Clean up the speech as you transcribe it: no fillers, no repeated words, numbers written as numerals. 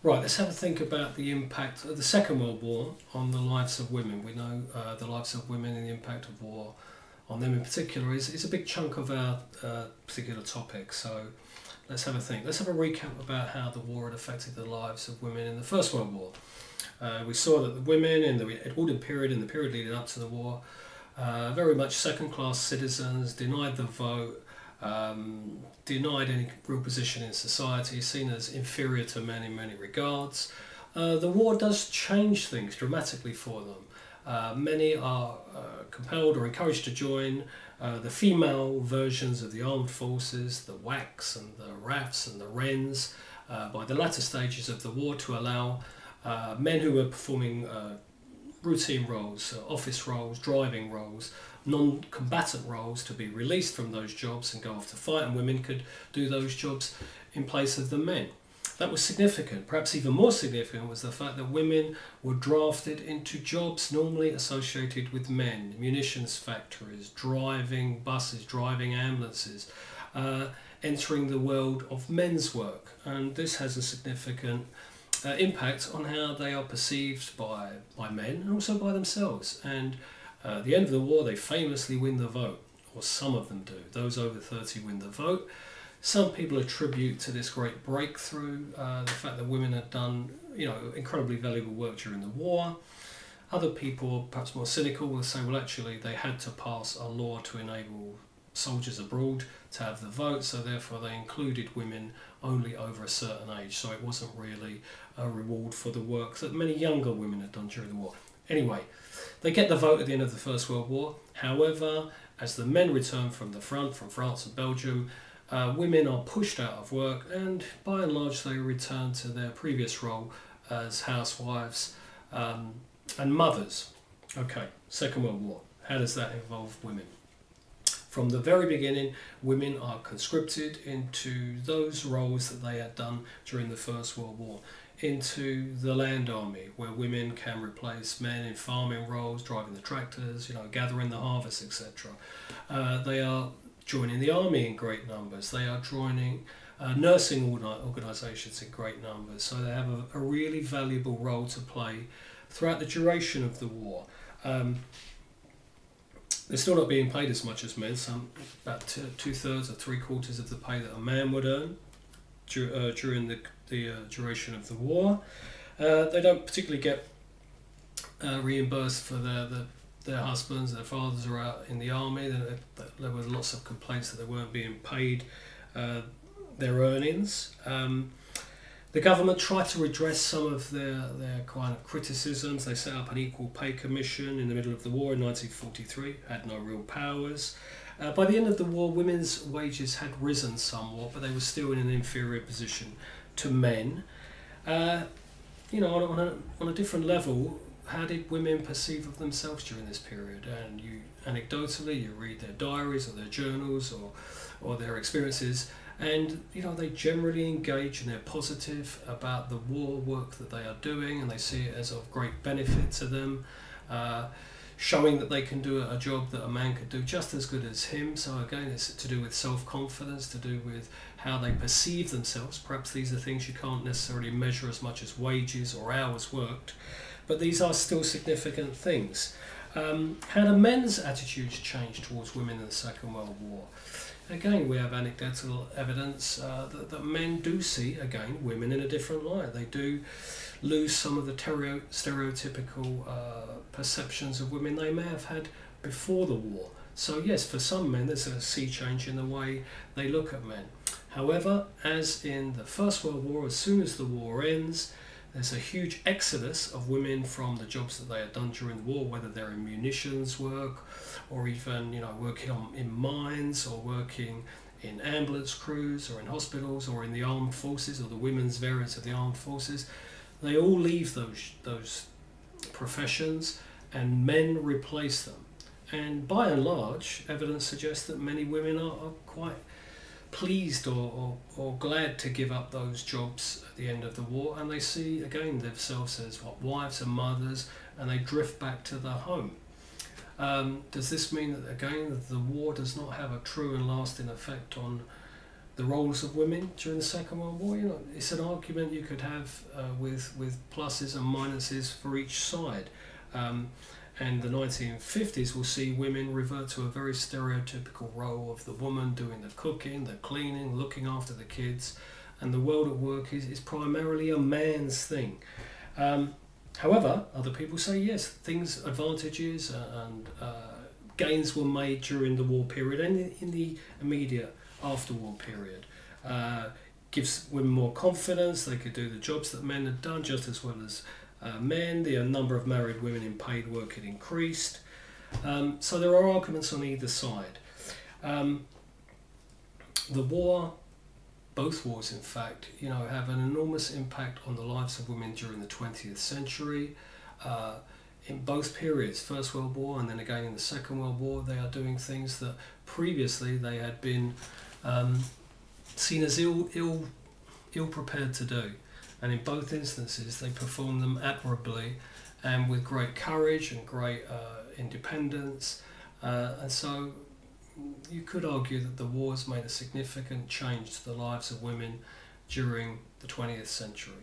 Right, let's have a think about the impact of the Second World War on the lives of women. We know the lives of women and the impact of war on them in particular is a big chunk of our particular topic. So let's have a think. Let's have a recap about how the war had affected the lives of women in the First World War. We saw that the women in the Edwardian period, in the period leading up to the war, very much second-class citizens, denied the vote, denied any real position in society, seen as inferior to men in many regards. The war does change things dramatically for them. Many are compelled or encouraged to join the female versions of the armed forces, the WACs and the RAFs and the WRENs, by the latter stages of the war, to allow men who were performing routine roles, office roles, driving roles, non-combatant roles, to be released from those jobs and go off to fight, and women could do those jobs in place of the men. That was significant. Perhaps even more significant was the fact that women were drafted into jobs normally associated with men: munitions factories, driving buses, driving ambulances, entering the world of men's work. And this has a significant impact on how they are perceived by men and also by themselves. And at the end of the war, they famously win the vote, or some of them do. Those over 30 win the vote. Some people attribute to this great breakthrough the fact that women had done, incredibly valuable work during the war. Other people, perhaps more cynical, will say, well, actually, they had to pass a law to enable soldiers abroad to have the vote, so therefore they included women only over a certain age, so it wasn't really a reward for the work that many younger women had done during the war. Anyway, they get the vote at the end of the First World War. However, as the men return from the front, from France and Belgium, women are pushed out of work, and by and large they return to their previous role as housewives and mothers. Okay, Second World War. How does that involve women? From the very beginning, women are conscripted into those roles that they had done during the First World War, into the land army, where women can replace men in farming roles, driving the tractors, gathering the harvest, etc. They are joining the army in great numbers. They are joining nursing organisations in great numbers. So they have a really valuable role to play throughout the duration of the war. They're still not being paid as much as men, about 2/3 or 3/4 of the pay that a man would earn during the duration of the war. They don't particularly get reimbursed for their husbands. Their fathers are out in the army. There were lots of complaints that they weren't being paid their earnings. The government tried to redress some of their kind of criticisms. They set up an equal pay commission in the middle of the war in 1943, had no real powers. By the end of the war, women's wages had risen somewhat, but they were still in an inferior position to men. On a different level, how did women perceive of themselves during this period? And anecdotally, you read their diaries or their journals or their experiences, and they generally engage and they're positive about the war work that they are doing, and they see it as of great benefit to them, showing that they can do a job that a man could do just as good as him. So again, it's to do with self-confidence, to do with how they perceive themselves. Perhaps these are things you can't necessarily measure as much as wages or hours worked, but these are still significant things. How do men's attitudes change towards women in the Second World War? Again, we have anecdotal evidence that men do see, again, women in a different light. They do lose some of the stereotypical perceptions of women they may have had before the war. So yes, for some men there's a sea change in the way they look at men. However, as in the First World War, as soon as the war ends, there's a huge exodus of women from the jobs that they had done during the war, whether they're in munitions work, or even working in mines, or working in ambulance crews, or in hospitals, or in the armed forces, or the women's variants of the armed forces. They all leave those professions, and men replace them. And by and large, evidence suggests that many women are quite pleased or glad to give up those jobs at the end of the war, and they see again themselves as wives and mothers, and they drift back to the home. Does this mean that again that the war does not have a true and lasting effect on the roles of women during the Second World War. You know, it's an argument you could have with pluses and minuses for each side. And the 1950s will see women revert to a very stereotypical role of the woman doing the cooking, the cleaning, looking after the kids, and the world at work is primarily a man's thing. However, other people say yes, advantages and gains were made during the war period and in the immediate after-war period. Gives women more confidence, they could do the jobs that men had done just as well as men. The number of married women in paid work had increased. So there are arguments on either side. The war, both wars in fact, you know, have an enormous impact on the lives of women during the 20th century. In both periods, First World War and then again in the Second World War, they are doing things that previously they had been seen as ill prepared to do. And in both instances, they performed them admirably and with great courage and great independence. And so you could argue that the wars made a significant change to the lives of women during the 20th century.